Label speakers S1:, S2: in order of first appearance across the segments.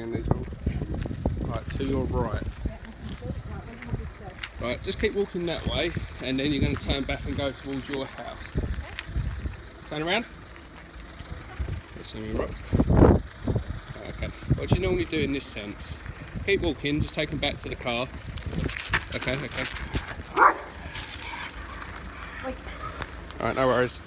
S1: again, these all. Right, to your right. Right, just keep walking that way, and then you're going to turn back and go towards your house. Turn around. Right. Okay, what do you normally do in this sense? Keep walking, just take them back to the car. Okay. Alright, no worries.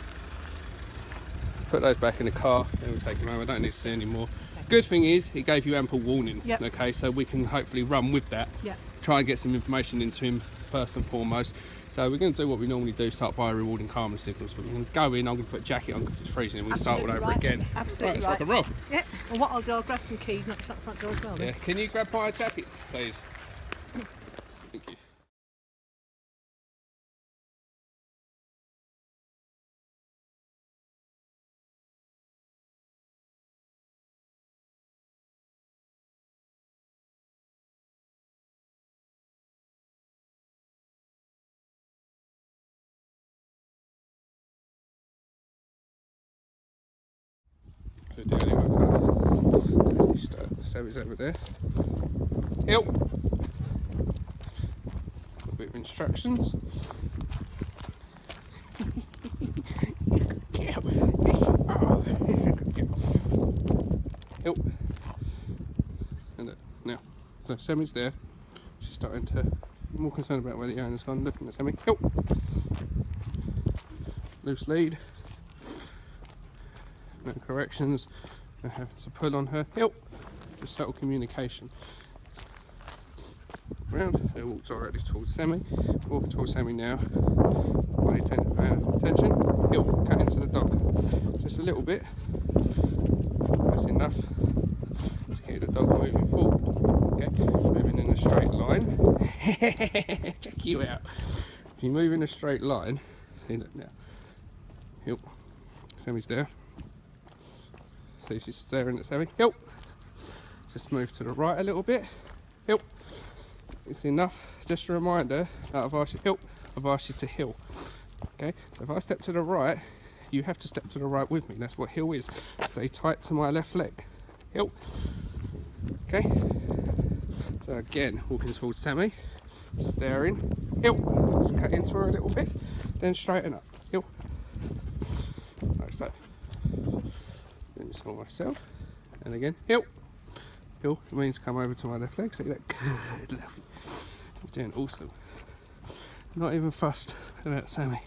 S1: Put those back in the car, then we'll take them home. I don't need to see any more. Good thing is, he gave you ample warning.
S2: Yep.
S1: Okay, so we can hopefully run with that.
S2: Yep.
S1: Try and get some information into him first and foremost. So we're going to do what we normally do, start by rewarding calming signals. But we're going to go in, I'm going to put a jacket on because it's freezing, and we'll start all over again.
S2: Absolutely
S1: right. Let's rock and roll.
S2: Yeah, and what I'll do, I'll grab some keys and I'll shut the front door as well then.
S1: Yeah, can you grab my jackets, please? Thank you. So down here, Sammy's over there. Help! A bit of instructions. Help! And now, so Sammy's there. She's starting to be more concerned about where the owner's gone. Looking at Sammy. Help! Loose lead. No corrections, no having to pull on her. Help! Just subtle communication. Round, it walks already towards Sammy. Walk towards Sammy now. Pay attention. Help! Cut into the dog. Just a little bit. That's enough to keep the dog moving forward. Okay, moving in a straight line. Check you out. If you move in a straight line, see that now. Help! Sammy's there. See, she's staring at Sammy. Help! Just move to the right a little bit. Help! It's enough. Just a reminder that I've asked you, help, I've asked you to heel. Okay, so if I step to the right, you have to step to the right with me. That's what heel is. Stay tight to my left leg. Help! Okay, so again, walking towards Sammy, staring. Help! Just cut into her a little bit, then straighten up. Help! Like so. Then just hold myself, and again, help! Hill means come over to my left leg, see that? Good, lovely. You're doing awesome. Not even fussed about Sammy.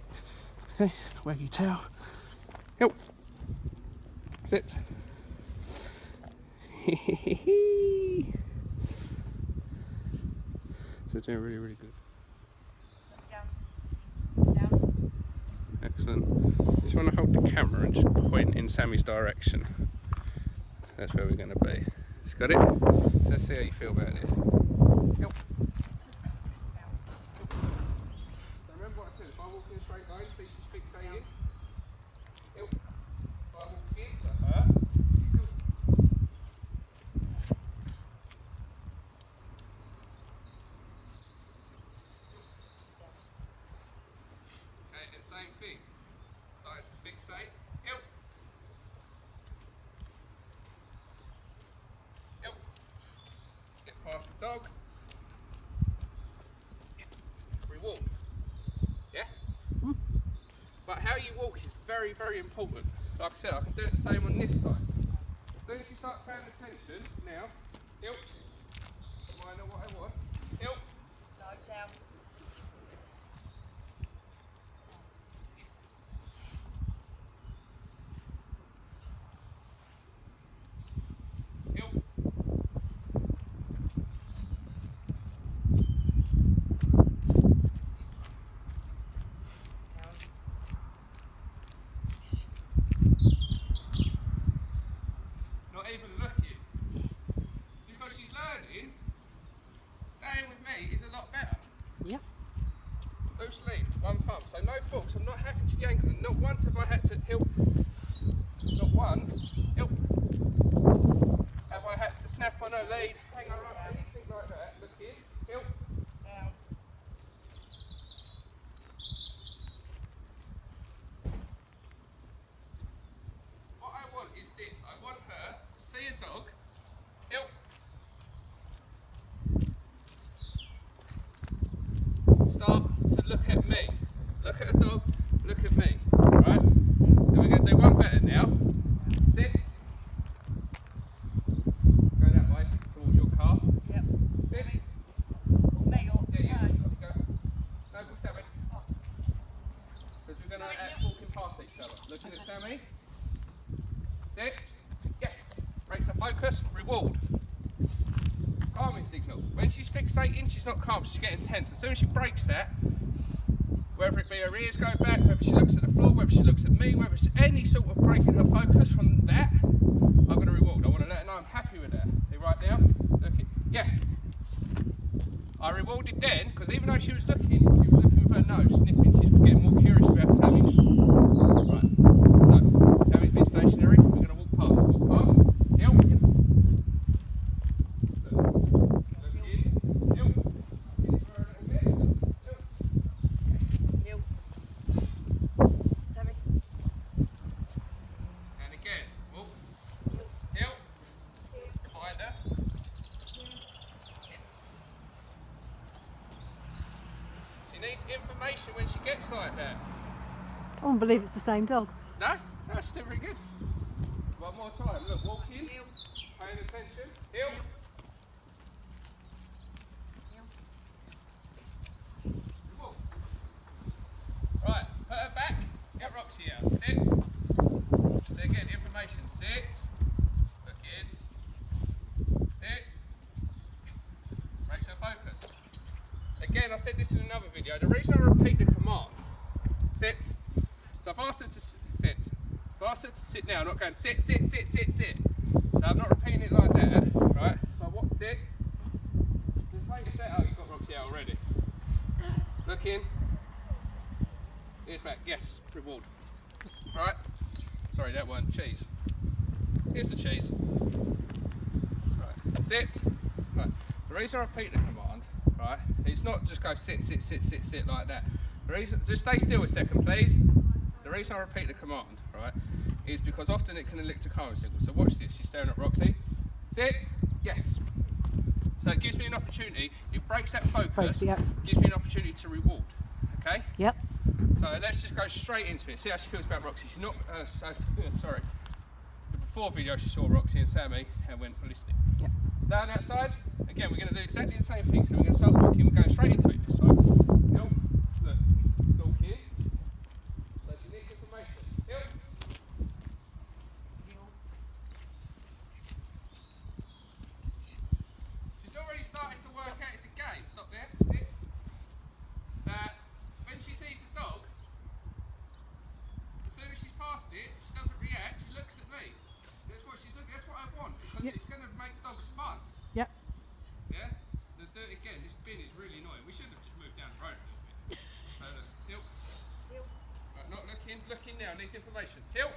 S1: Okay, waggy tail. Help! Sit. So doing really, really good.
S2: Down.
S1: Excellent. You just want to hold the camera and just point in Sammy's direction. That's where we're going to be. Just got it? Let's see how you feel about this. Help. So remember what I said, if I walk in a straight line, see she's fixated. Help. If I walk into her, help. Okay, and same thing. Start to fixate. Help. Help. Get past the dog. Yes. Reward. Yeah? But how you walk is very, very important. Like I said, I can do it the same on this side. As soon as you start paying attention, now, help. I know what I want. Help.
S2: No, down.
S1: Help. Not even looking. Because she's learning, staying with me is a lot better.
S2: Yep.
S1: Loose lead, one thumb. So no forks, I'm not having to yank them. Not once have I had to help. Not once. Help. Have I had to snap on her lead, hang her up, anything like that. Look here. Help.
S2: Down.
S1: What I want is this. I want her to see a dog. Help. start to look at me. Look at the dog, look at me. Right? Then we're going to do one better now. Sit. Go that way towards your car.
S2: Yep.
S1: Sit.
S2: Me or
S1: Yeah,
S2: her?
S1: go. No, pull Sammy. Because we're going to act walking past each other. Looking at Sammy. Sit. Yes. Breaks the focus. Reward. Calming signal. When she's fixating, she's not calm, she's getting tense. As soon as she breaks that, whether it be her ears go back, whether she looks at the floor, whether she looks at me, whether it's any sort of breaking her focus from that, I'm going to reward. I want to let her know I'm happy with that. See right now? Looking. Yes. I rewarded then, because even though she was looking with her nose, sniffing, she's getting more curious about Sammy now. Right. So, Sammy's been stationary. We're going to walk past. Walk past. Heel. She needs information when she gets like that.
S2: I don't believe it's the same dog.
S1: No? No, still very good. One more time. Look, walk in. Paying attention. Heel. Walk. Right, put her back. Get Roxy out. Sit. So again, information. Sit. Look in. Sit. Breaks her focus. Again, I said this in another video, the reason I repeat the command, sit, so if I asked her to sit, if I asked her to sit now, I'm not going sit, sit, sit, sit, sit, so I'm not repeating it like that, right, so what, sit, just take your set out, you've got Roxy out already, look in, ears back, yes, reward, right, sorry that one, cheese, here's the cheese, right, sit, right, the reason I repeat the command, right, it's not just go sit, sit, sit, sit, sit like that. The reason, just stay still a second, please. The reason I repeat the command, right, is because often it can elicit a calming signal. So watch this. She's staring at Roxy. Sit. Yes. So it gives me an opportunity. It breaks that focus.
S2: Yep.
S1: Gives me an opportunity to reward. Okay.
S2: Yep.
S1: So let's just go straight into it. See how she feels about Roxy. She's not. Sorry. The before video, she saw Roxy and Sammy and went ballistic.
S2: Yep.
S1: Down that side, again, we're going to do exactly the same thing. So we're going to start walking, we're going straight into it this time. Help, look, stalk in. So she needs information. Help. She's already starting to work out it's a game. Stop there, sit. When she sees the dog, as soon as she's past it, if she doesn't react, she looks at me. That's what she's looking, that's what I want, because it's going to make dogs fun.
S2: Yep.
S1: Yeah? So do it again. This bin is really annoying. We should have just moved down the road a little bit. Heel. Right, not looking. Looking now. Needs information. Heel.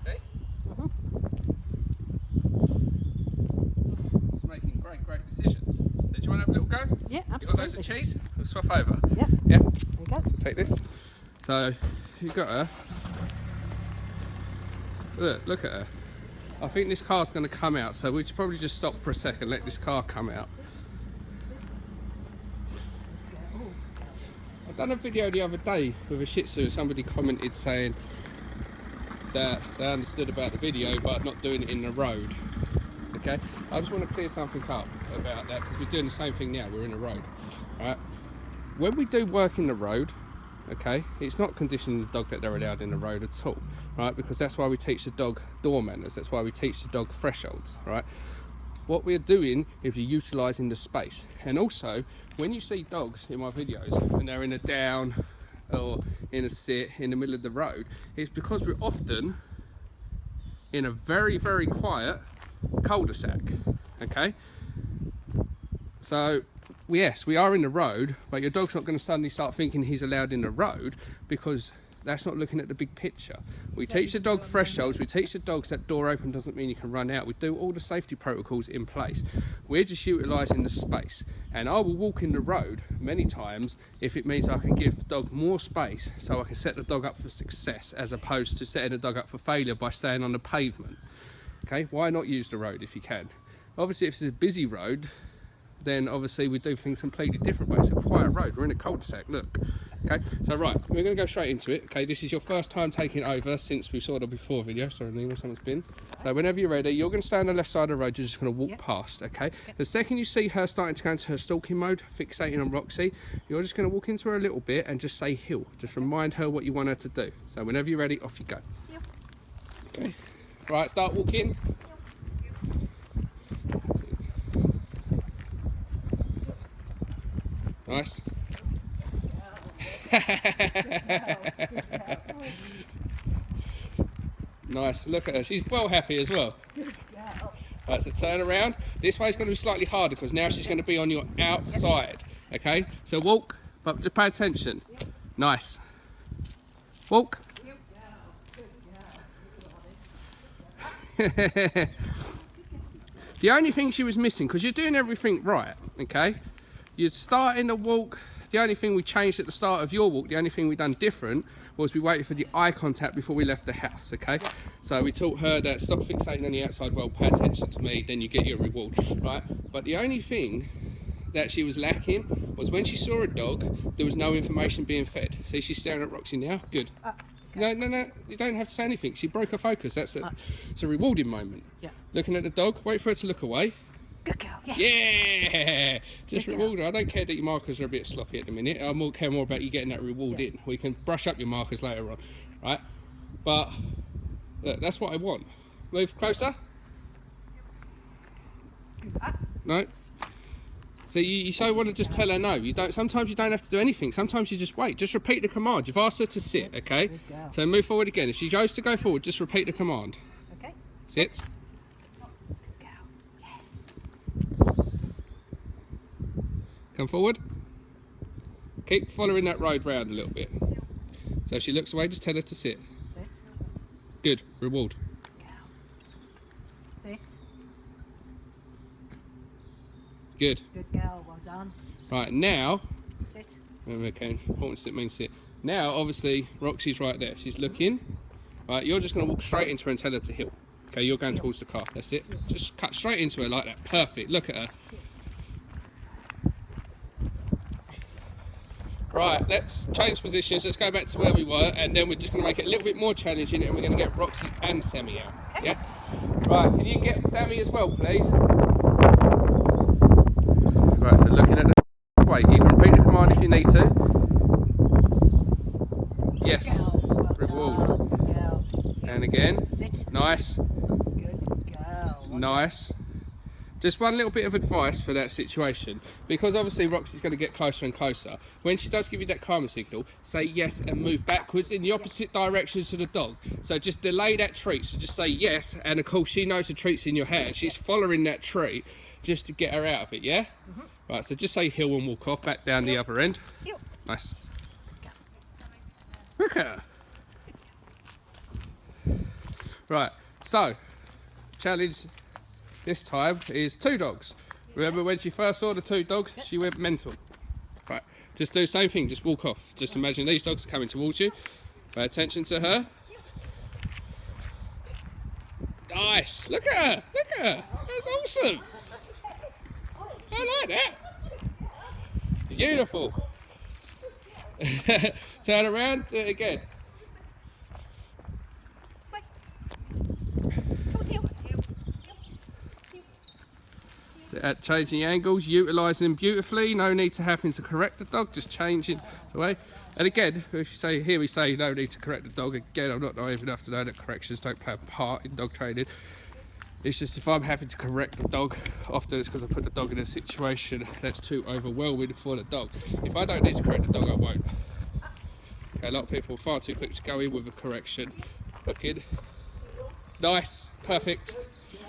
S1: See? It's making great decisions. Did you want to have a little go?
S2: Yeah, absolutely.
S1: You got loads of cheese? We'll swap over.
S2: Yeah.
S1: Yeah?
S2: There you go.
S1: So take this. So you've got her. Look at her. I think this car's going to come out, so we should probably just stop for a second, let this car come out. I've done a video the other day with a Shih Tzu. Somebody commented saying that they understood about the video but not doing it in the road. Okay, I just want to clear something up about that because we're doing the same thing now. We're in the road. All right. When we do work in the road, okay, it's not conditioning the dog that they're allowed in the road at all, right? Because that's why we teach the dog door manners. That's why we teach the dog thresholds, right? What we're doing is we're utilising the space. And also, when you see dogs in my videos and they're in a down or in a sit in the middle of the road, it's because we're often in a very quiet cul-de-sac, okay? So yes, we are in the road, but your dog's not going to suddenly start thinking he's allowed in the road because that's not looking at the big picture. We teach the dog thresholds, we teach the dogs that door open doesn't mean you can run out. We do all the safety protocols in place. We're just utilising the space. And I will walk in the road many times if it means I can give the dog more space so I can set the dog up for success as opposed to setting the dog up for failure by staying on the pavement. Okay, why not use the road if you can? Obviously, if it's a busy road, then obviously we do things completely different, but it's a quiet road. We're in a cul-de-sac, look. Okay, so right, we're going to go straight into it. Okay, this is your first time taking over since we saw the before video. Sorry, Nina, someone's been. So whenever you're ready, you're going to stay on the left side of the road. You're just going to walk past, okay? The second you see her starting to go into her stalking mode, fixating on Roxy, you're just going to walk into her a little bit and just say hill. Just remind her what you want her to do. So whenever you're ready, off you go. Okay, right, start walking. Nice. Nice, look at her, she's well happy as well. Right, so turn around. This way is going to be slightly harder because now she's going to be on your outside. Okay, so walk, but just pay attention. Nice. Walk. The only thing she was missing, because you're doing everything right, okay? You're starting to walk. The only thing we changed at the start of your walk, the only thing we done different was we waited for the eye contact before we left the house, okay? So we taught her that stop fixating on the outside world, pay attention to me, then you get your reward, right? But the only thing that she was lacking was when she saw a dog, there was no information being fed. See, she's staring at Roxy now, good. No, you don't have to say anything. She broke her focus, it's a rewarding moment. Yeah. Looking at the dog, wait for her to look away.
S2: Good girl, yes.
S1: Yeah! Just reward her. I don't care that your markers are a bit sloppy at the minute. I care more about you getting that reward in. We can brush up your markers later on, right? But look, that's what I want. Move closer. No. So you so want to just tell her no. You don't. Sometimes you don't have to do anything. Sometimes you just wait. Just repeat the command. You've asked her to sit, okay? So move forward again. If she goes to go forward, just repeat the command.
S2: Okay.
S1: Sit. Come forward. Keep following that road round a little bit. So if she looks away, just tell her to sit. Good. Reward.
S2: Sit.
S1: Good.
S2: Good girl, well done.
S1: Right, now...
S2: Sit.
S1: Okay, important sit means sit. Now, obviously, Roxy's right there. She's looking. Right, you're just going to walk straight into her and tell her to hill. Okay, you're going towards the car. That's it. Just cut straight into her like that. Perfect. Look at her. Right, let's change positions. Let's go back to where we were, and then we're just going to make it a little bit more challenging, and we're going to get Roxy and Sammy out. Yeah? Right, can you get Sammy as well, please? Right, so looking at the... Wait, you can repeat the command if you need to. Yes. Reward. And again. Nice.
S2: Good girl.
S1: Nice. Just one little bit of advice for that situation, because obviously Roxy's going to get closer and closer. When she does give you that karma signal, say yes and move backwards in the opposite direction to the dog. So just delay that treat. So just say yes, and of course she knows the treat's in your hand. She's following that treat just to get her out of it, yeah? Right, so just say hill and walk off, back down the other end. Nice. Look at her. Right, so, challenge this time is 2 dogs. Remember when she first saw the 2 dogs, she went mental. Right, just do the same thing, just walk off. Just imagine these dogs are coming towards you. Pay attention to her. Nice, look at her, look at her. That's awesome. I like that. Beautiful. Turn around, do it again. Changing angles, utilising them beautifully. No need to having to correct the dog, just changing the way. And again, if you say here, we say no need to correct the dog. Again, I'm not naive enough to know that corrections don't play a part in dog training. It's just if I'm having to correct the dog, often it's because I put the dog in a situation that's too overwhelming for the dog. If I don't need to correct the dog, I won't. Okay, a lot of people are far too quick to go in with a correction. Looking. Nice, perfect.